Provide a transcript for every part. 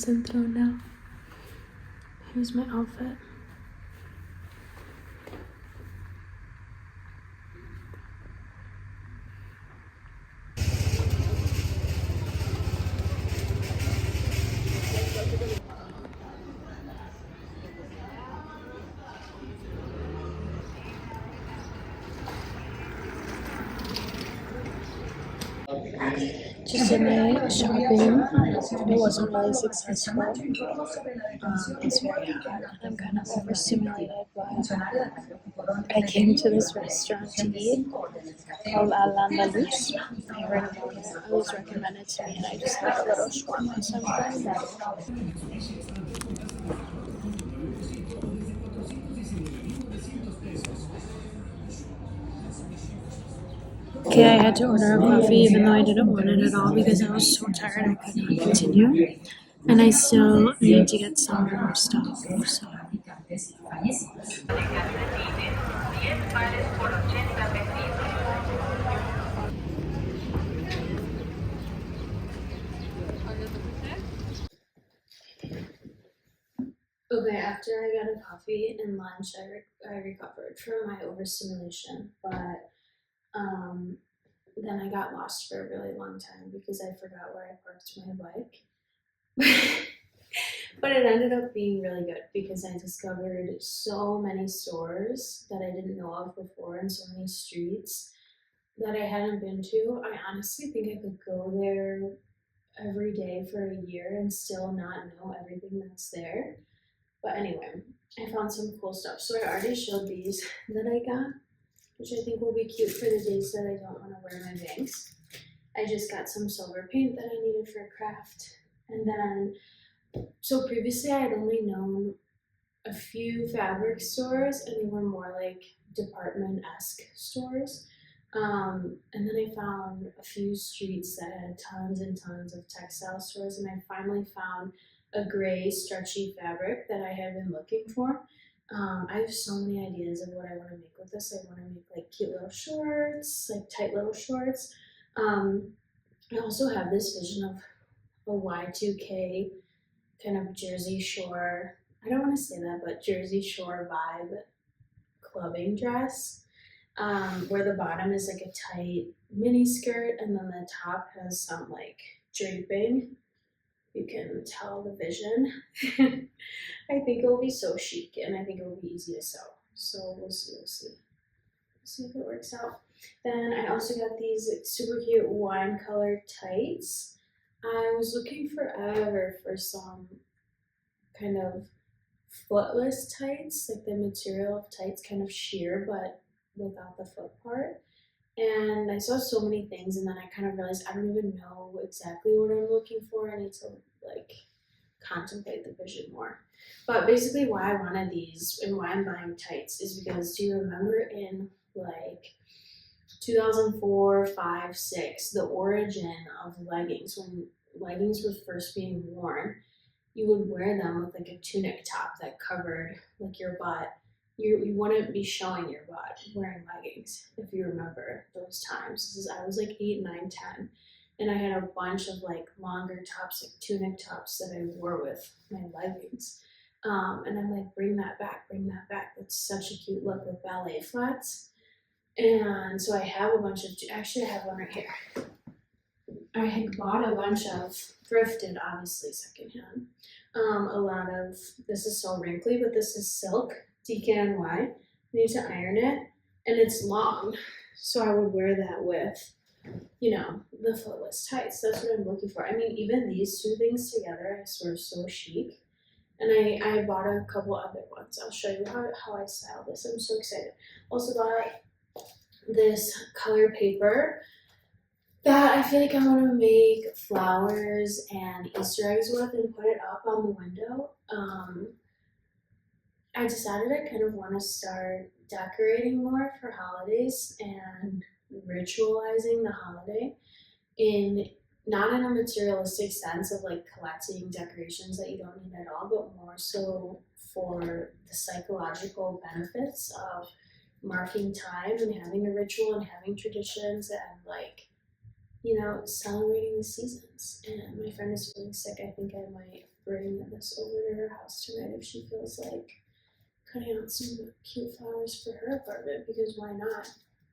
centro now. Here's my outfit. Just did my shopping. It wasn't really successful. It's very hot. I'm kind of overstimulated, but I came to this restaurant to eat called Al Andalus. I heard about it. It was recommended to me, and I just had a little shawarma, so I'm trying that. Okay, I had to order a coffee even though I didn't want it at all because I was so tired I could not continue. And I still need to get some more stuff. So. Okay, after I got a coffee and lunch, I recovered from my overstimulation, but then I got lost for a really long time because I forgot where I parked my bike. But it ended up being really good because I discovered so many stores that I didn't know of before and so many streets that I hadn't been to. I honestly think I could go there every day for a year and still not know everything that's there. But anyway, I found some cool stuff. So I already showed these that I got, which I think will be cute for the days that I don't want to wear my bangs. I just got some silver paint that I needed for a craft. And then, so previously I had only known a few fabric stores and they were more like department-esque stores. And then I found a few streets that had tons and tons of textile stores, and I finally found a gray stretchy fabric that I had been looking for. I have so many ideas of what I want to make with this. I want to make like cute little shorts, like tight little shorts. I also have this vision of a Y2K kind of Jersey Shore, I don't want to say that, but Jersey Shore vibe clubbing dress, where the bottom is like a tight mini skirt and then the top has some like draping. You can tell the vision. I think it will be so chic and I think it will be easy to sew. So we'll see. See if it works out. Then I also got these super cute wine colored tights. I was looking forever for some kind of footless tights, like the material of tights kind of sheer but without the foot part. And I saw so many things and then I kind of realized I don't even know exactly what I'm looking for. I need to like contemplate the vision more. But basically why I wanted these and why I'm buying tights is because, do you remember in like 2004, 5, 6, the origin of leggings, when leggings were first being worn, you would wear them with like a tunic top that covered like your butt. You wouldn't be showing your butt wearing leggings, if you remember those times. I was like 8, 9, 10, and I had a bunch of like longer tops, like tunic tops that I wore with my leggings. And I'm like, bring that back. That's such a cute look with ballet flats. And so I have a bunch of, actually I have one right here. I had bought a bunch of, thrifted obviously secondhand. A lot of, this is so wrinkly, but this is silk, DKNY. I need to iron it, and it's long, so I would wear that with, you know, the footless tights. That's what I'm looking for. I mean, even these two things together, I swear, so chic. And I bought a couple other ones. I'll show you how I style this. I'm so excited. Also got this color paper that I feel like I want to make flowers and Easter eggs with and put it up on the window. I decided I kind of want to start decorating more for holidays and ritualizing the holiday in not in a materialistic sense of like collecting decorations that you don't need at all, but more so for the psychological benefits of marking time and having a ritual and having traditions and like, you know, celebrating the seasons. And my friend is feeling sick. I think I might bring this over to her house tonight if she feels like cutting out some cute flowers for her apartment, because why not?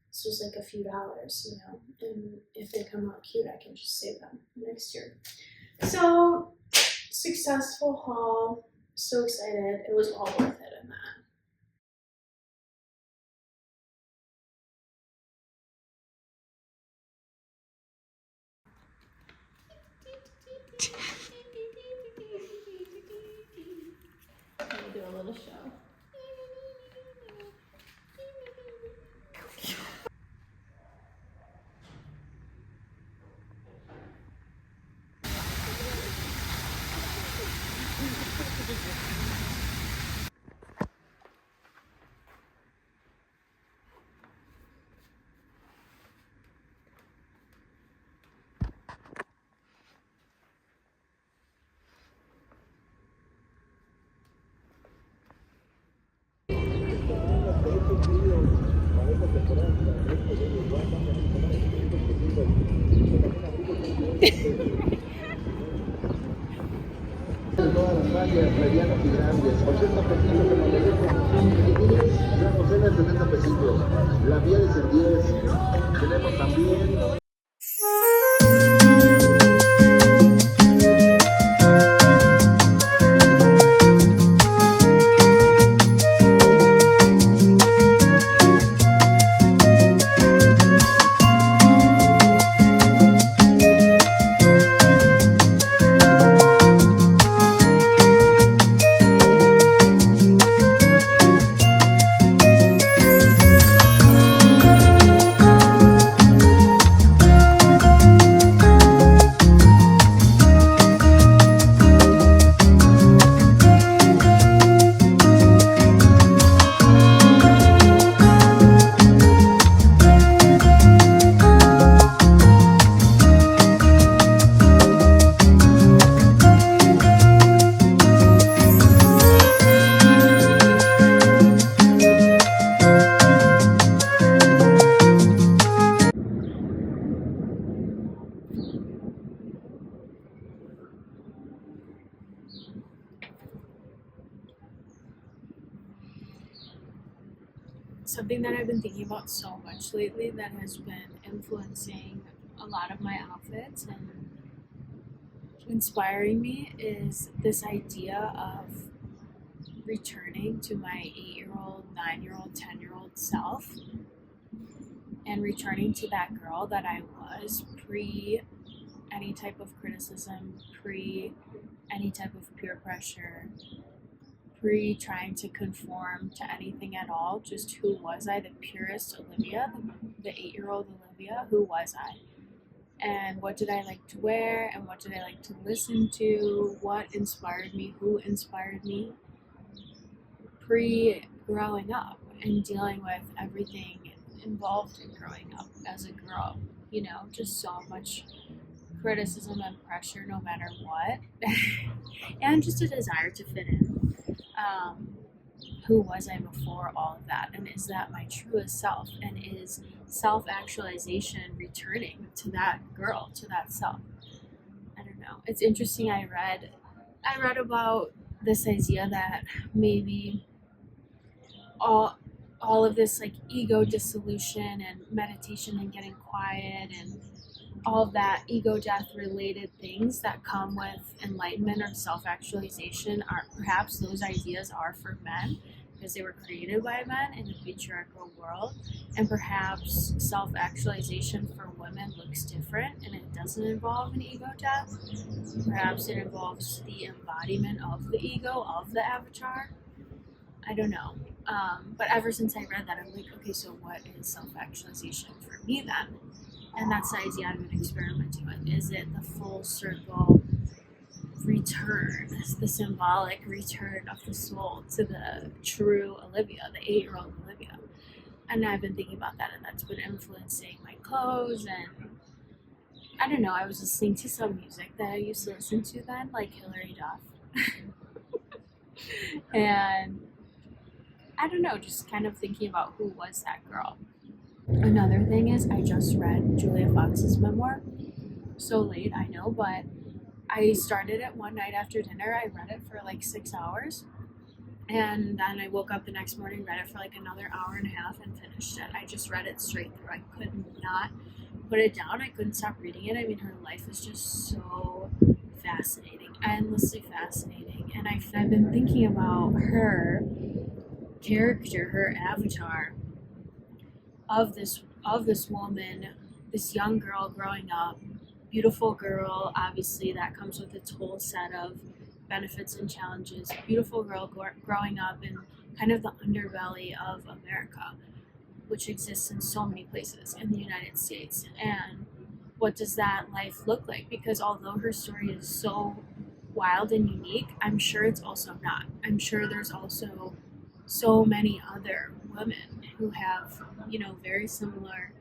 This was like a few dollars, and if they come out cute, I can just save them next year. So, successful haul. So excited. It was all worth it in that. We'll do a little show. De todas las tallas, medianas y grandes, 80 pesitos en la chiquillos, la docena en 70 pesitos, labiales en 10, tenemos también. Something that I've been thinking about so much lately that has been influencing a lot of my outfits and inspiring me is this idea of returning to my 8-year-old, 9-year-old, 10-year-old self, and returning to that girl that I was pre any type of criticism, pre any type of peer pressure, pre trying to conform to anything at all. Just who was I? The purest Olivia, the 8-year-old Olivia. Who was I? And what did I like to wear? And what did I like to listen to? What inspired me? Who inspired me? Pre growing up and dealing with everything involved in growing up as a girl. Just so much criticism and pressure no matter what. And just a desire to fit in. Who was I before all of that? And is that my truest self? And is self-actualization returning to that girl, to that self? I don't know. It's interesting. I read about this idea that maybe all of this like ego dissolution and meditation and getting quiet and all of that ego death related things that come with enlightenment or self-actualization are perhaps those ideas are for men because they were created by men in a patriarchal world, and perhaps self-actualization for women looks different and it doesn't involve an ego death. Perhaps it involves the embodiment of the ego, of the avatar. I don't know. But ever since I read that, I'm like, okay, so what is self-actualization for me then? And that's the idea I've been experimenting with. Is it the full circle return, the symbolic return of the soul to the true Olivia, the 8-year-old Olivia? And I've been thinking about that, and that's been influencing my clothes. And I don't know, I was listening to some music that I used to listen to then, like Hilary Duff. And I don't know, just kind of thinking about who was that girl. Another thing is I just read Julia Fox's memoir. So late, I know, but I started it one night after dinner. I read it for like 6 hours. And then I woke up the next morning, read it for like another hour and a half, and finished it. I just read it straight through. I could not put it down. I couldn't stop reading it. I mean, her life is just so fascinating, endlessly fascinating. And I've been thinking about her character, her avatar of this woman, this young girl growing up, beautiful girl. Obviously, that comes with its whole set of benefits and challenges. Beautiful girl growing up in kind of the underbelly of America, which exists in so many places in the United States. And what does that life look like? Because although her story is so wild and unique, I'm sure it's also not. I'm sure there's also so many other women who have, very similar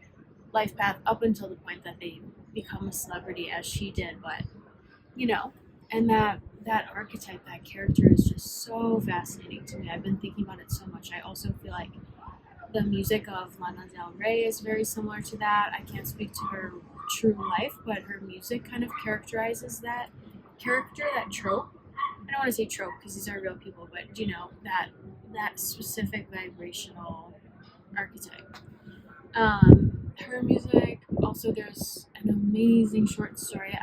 life path up until the point that they become a celebrity as she did. But, you know, and that archetype, that character is just so fascinating to me. I've been thinking about it so much. I also feel like the music of Lana Del Rey is very similar to that. I can't speak to her true life, but her music kind of characterizes that character, that trope. I don't want to say trope because these are real people, but that specific vibrational archetype. Her music. Also, there's an amazing short story.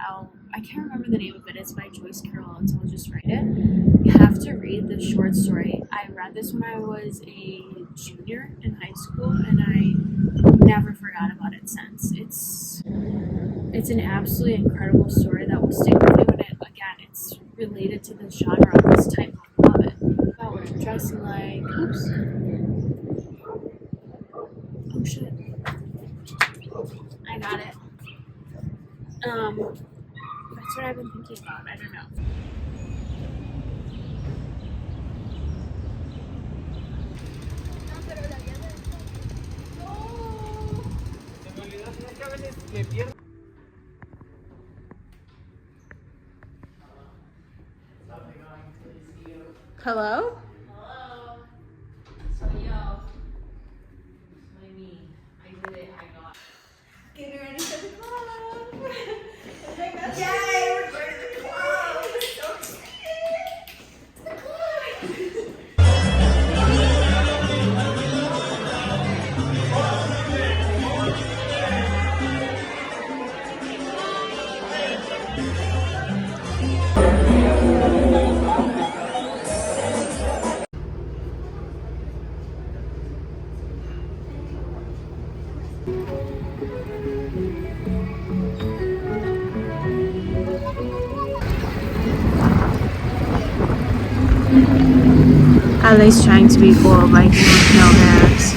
I can't remember the name of it. It's by Joyce Carol, and so I'll just write it. You have to read the short story. I read this when I was a junior in high school, and I never forgot about it since. It's an absolutely incredible story that will stick with you, and it's related to the genre of this type of woman. About dressing like, oops, oh shit, I got it. That's what I've been thinking about. I don't know. Hello? Hello. So yo, what do you mean? I did it. I got. Getting ready for the club. Yay! We're going to the club. I'm so excited. It's the club. At least trying to be cool, biking with no hands.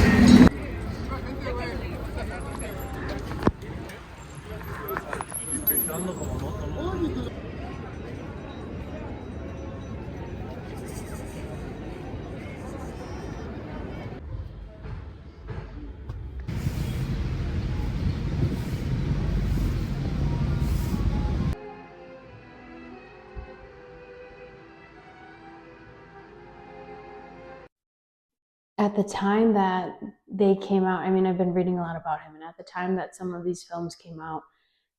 At the time that they came out, I mean, I've been reading a lot about him, and at the time that some of these films came out,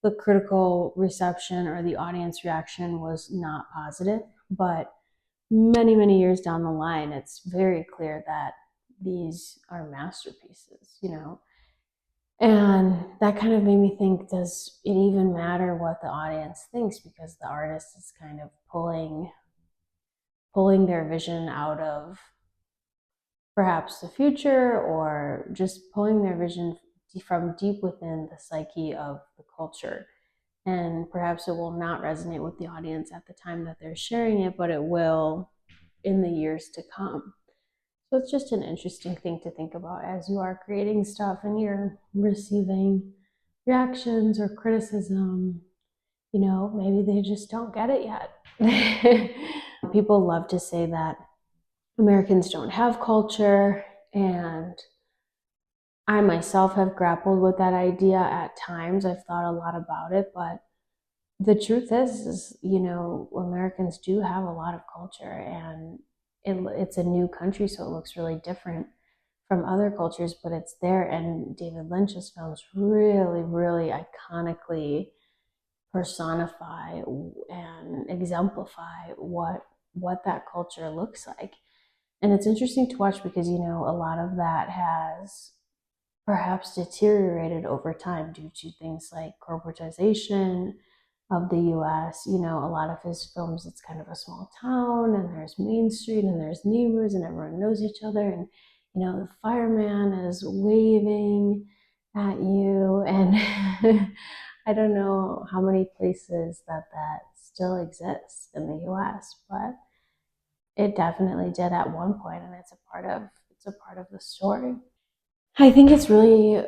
the critical reception or the audience reaction was not positive. But many, many years down the line, it's very clear that these are masterpieces. And that kind of made me think, does it even matter what the audience thinks? Because the artist is kind of pulling their vision out of perhaps the future, or just pulling their vision from deep within the psyche of the culture. And perhaps it will not resonate with the audience at the time that they're sharing it, but it will in the years to come. So it's just an interesting thing to think about as you are creating stuff and you're receiving reactions or criticism. Maybe they just don't get it yet. People love to say that Americans don't have culture, and I myself have grappled with that idea at times. I've thought a lot about it, but the truth is, Americans do have a lot of culture, and it's a new country, so it looks really different from other cultures, but it's there. And David Lynch's films really, really iconically personify and exemplify what that culture looks like. And it's interesting to watch because, you know, a lot of that has perhaps deteriorated over time due to things like corporatization of the US. You know, a lot of his films, it's kind of a small town and there's Main Street and there's neighbors and everyone knows each other. And, you know, the fireman is waving at you. And I don't know how many places that still exists in the US, but it definitely did at one point, and it's a part of the story. I think it's really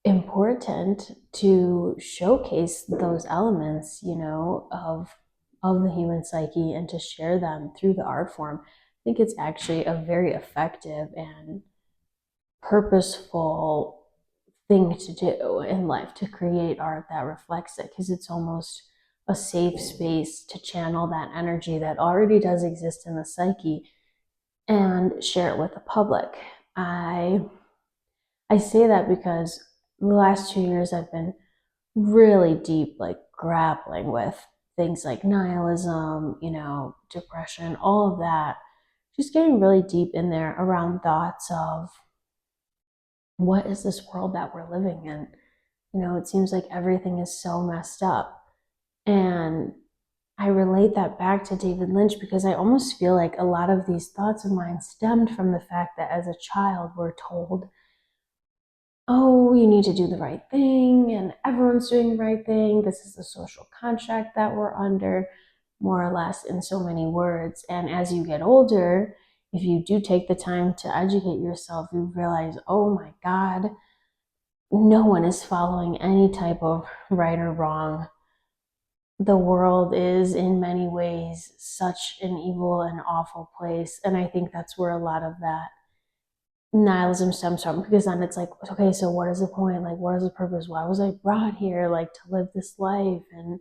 important to showcase those elements, you know, of the human psyche and to share them through the art form. I think it's actually a very effective and purposeful thing to do in life, to create art that reflects it, because it's almost a safe space to channel that energy that already does exist in the psyche and share it with the public. I say that because the last 2 years I've been really deep, like grappling with things like nihilism, you know, depression, all of that. Just getting really deep in there around thoughts of what is this world that we're living in? You know, it seems like everything is so messed up. And I relate that back to David Lynch because I almost feel like a lot of these thoughts of mine stemmed from the fact that as a child we're told, oh, you need to do the right thing and everyone's doing the right thing. This is the social contract that we're under, more or less, in so many words. And as you get older, if you do take the time to educate yourself, you realize, oh my God, no one is following any type of right or wrong. The world is in many ways such an evil and awful place. And I think that's where a lot of that nihilism stems from, because then it's like, okay, so what is the point? Like, what is the purpose? Why was I brought here? Like, to live this life and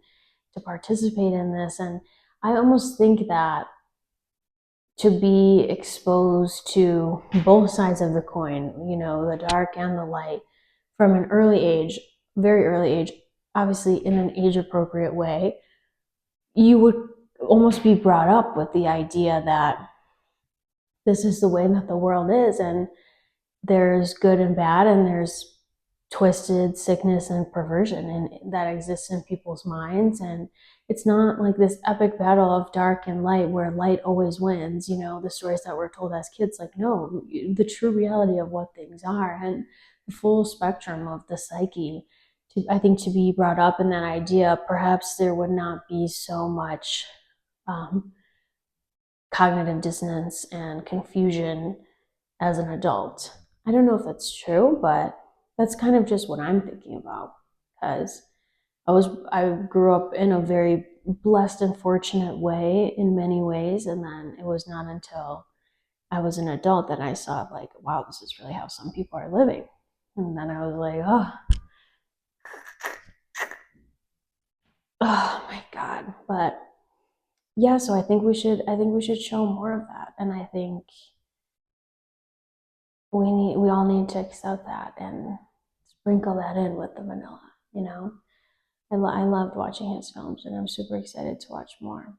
to participate in this? And I almost think that to be exposed to both sides of the coin, you know, the dark and the light, from an early age, very early age, obviously in an age appropriate way, you would almost be brought up with the idea that this is the way that the world is, and there's good and bad, and there's twisted sickness and perversion and that exists in people's minds. And it's not like this epic battle of dark and light where light always wins, you know, the stories that we're told as kids. Like, no, the true reality of what things are and the full spectrum of the psyche, I think, to be brought up in that idea, perhaps there would not be so much cognitive dissonance and confusion as an adult. I don't know if that's true, but that's kind of just what I'm thinking about, because I grew up in a very blessed and fortunate way in many ways, and then it was not until I was an adult that I saw, like, wow, this is really how some people are living. And then I was like, oh my God. But yeah, so I think we should show more of that. And I think we all need to accept that and sprinkle that in with the vanilla, you know. I loved watching his films, and I'm super excited to watch more.